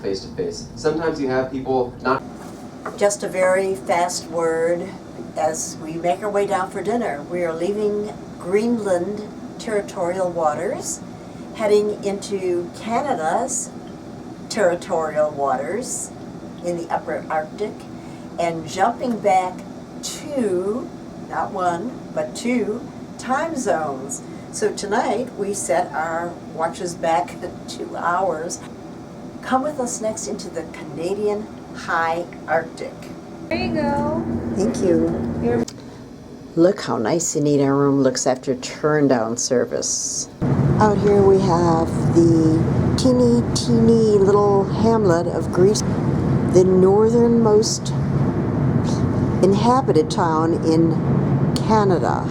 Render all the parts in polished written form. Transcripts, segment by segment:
face to face. Sometimes you have people not. Just a very fast word as we make our way down for dinner. We are leaving Greenland territorial waters, heading into Canada's territorial waters in the upper Arctic, and jumping back two, not one, but two time zones. So tonight we set our watches back 2 hours. Come with us next into the Canadian High Arctic. There you go. Thank you. Look how nice and neat our room looks after turn down service. Out here we have the teeny little hamlet of Grise, the northernmost inhabited town in Canada.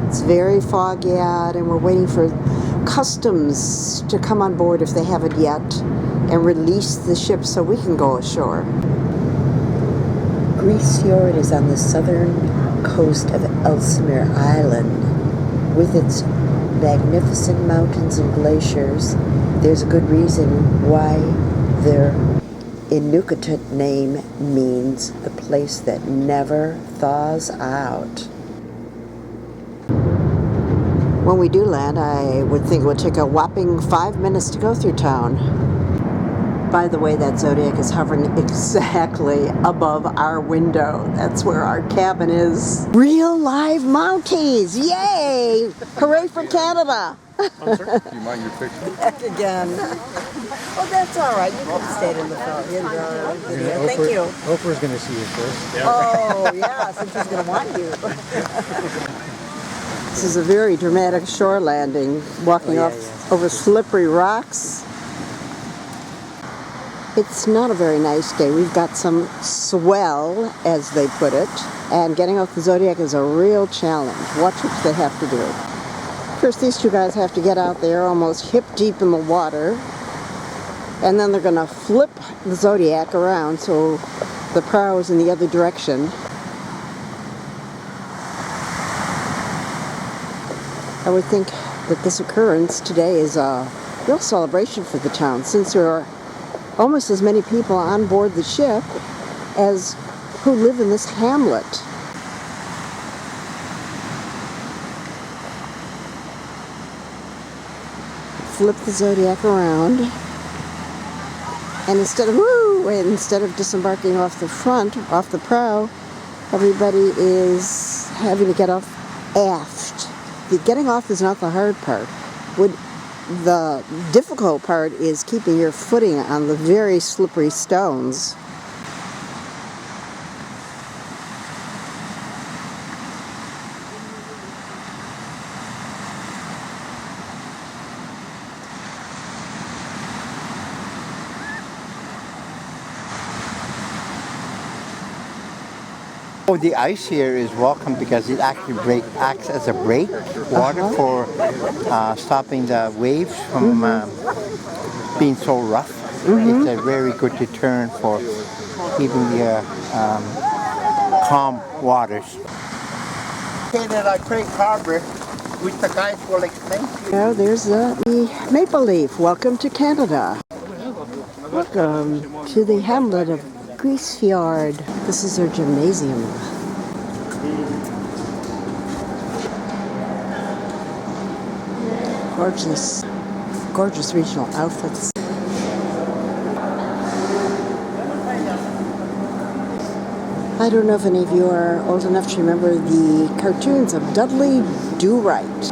It's very foggy out, and we're waiting for customs to come on board if they haven't yet and release the ship so we can go ashore. Grise Fjord is on the southern coast of Ellesmere Island. With its magnificent mountains and glaciers, there's a good reason why their Inuitkutik name means the place that never thaws out. When we do land, I would think it would take a whopping 5 minutes to go through town. By the way, that Zodiac is hovering exactly above our window. That's where our cabin is. Real live Mounties! Yay! Hooray for Canada! I'm sorry. Do you mind your picture? Back again. Oh, that's all right. You can stay in the video. Thank you. Oprah's going to see you first. Oh, yeah, since she's going to want you. This is a very dramatic shore landing, walking off over slippery rocks. It's not a very nice day. We've got some swell, as they put it, and getting off the Zodiac is a real challenge. Watch what they have to do. First, these two guys have to get out there almost hip deep in the water, and then they're going to flip the Zodiac around so the prow is in the other direction. I would think that this occurrence today is a real celebration for the town, since there are almost as many people on board the ship as who live in this hamlet. Flip the Zodiac around, and instead of disembarking off the front, off the prow, everybody is having to get off aft. The getting off is not the hard part. The difficult part is keeping your footing on the very slippery stones. Oh, the ice here is welcome because it actually acts as a brake water for stopping the waves from being so rough. It's a very good deterrent for keeping the calm waters. Located at Craig Harbor, which the guys will explain to you. Now there's the Maple Leaf. Welcome to Canada. Welcome to the hamlet of Grise Fjord. This is their gymnasium. Gorgeous regional outfits. I don't know if any of you are old enough to remember the cartoons of Dudley Do-Right,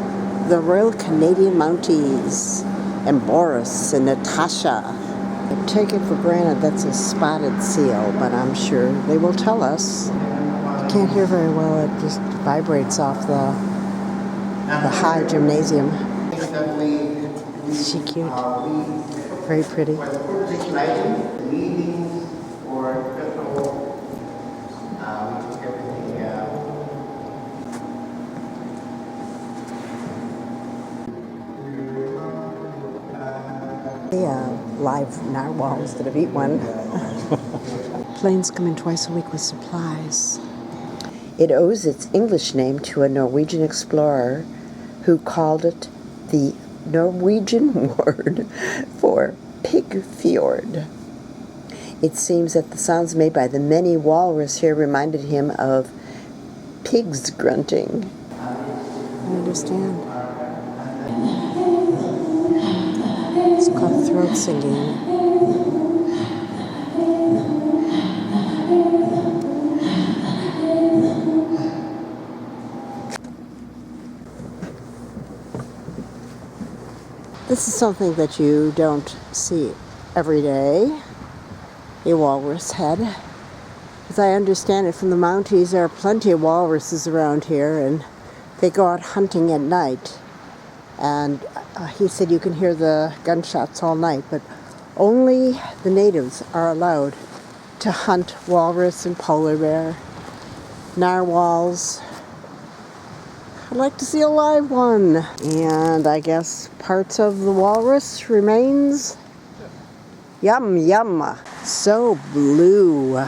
the Royal Canadian Mounties, and Boris and Natasha. I take it for granted that's a spotted seal, but I'm sure they will tell us. I can't hear very well, it just vibrates off the high gymnasium. Is she cute? Very pretty. Live narwhal instead of eat one. Planes come in twice a week with supplies. It owes its English name to a Norwegian explorer who called it the Norwegian word for Pig Fjord. It seems that the sounds made by the many walrus here reminded him of pigs grunting. I understand. It's called throat singing. This is something that you don't see every day, a walrus head. As I understand it from the Mounties, there are plenty of walruses around here, and they go out hunting at night. And he said you can hear the gunshots all night, but only the natives are allowed to hunt walrus and polar bear, narwhals. I'd like to see a live one. And I guess parts of the walrus remains. Yum, yum. So blue.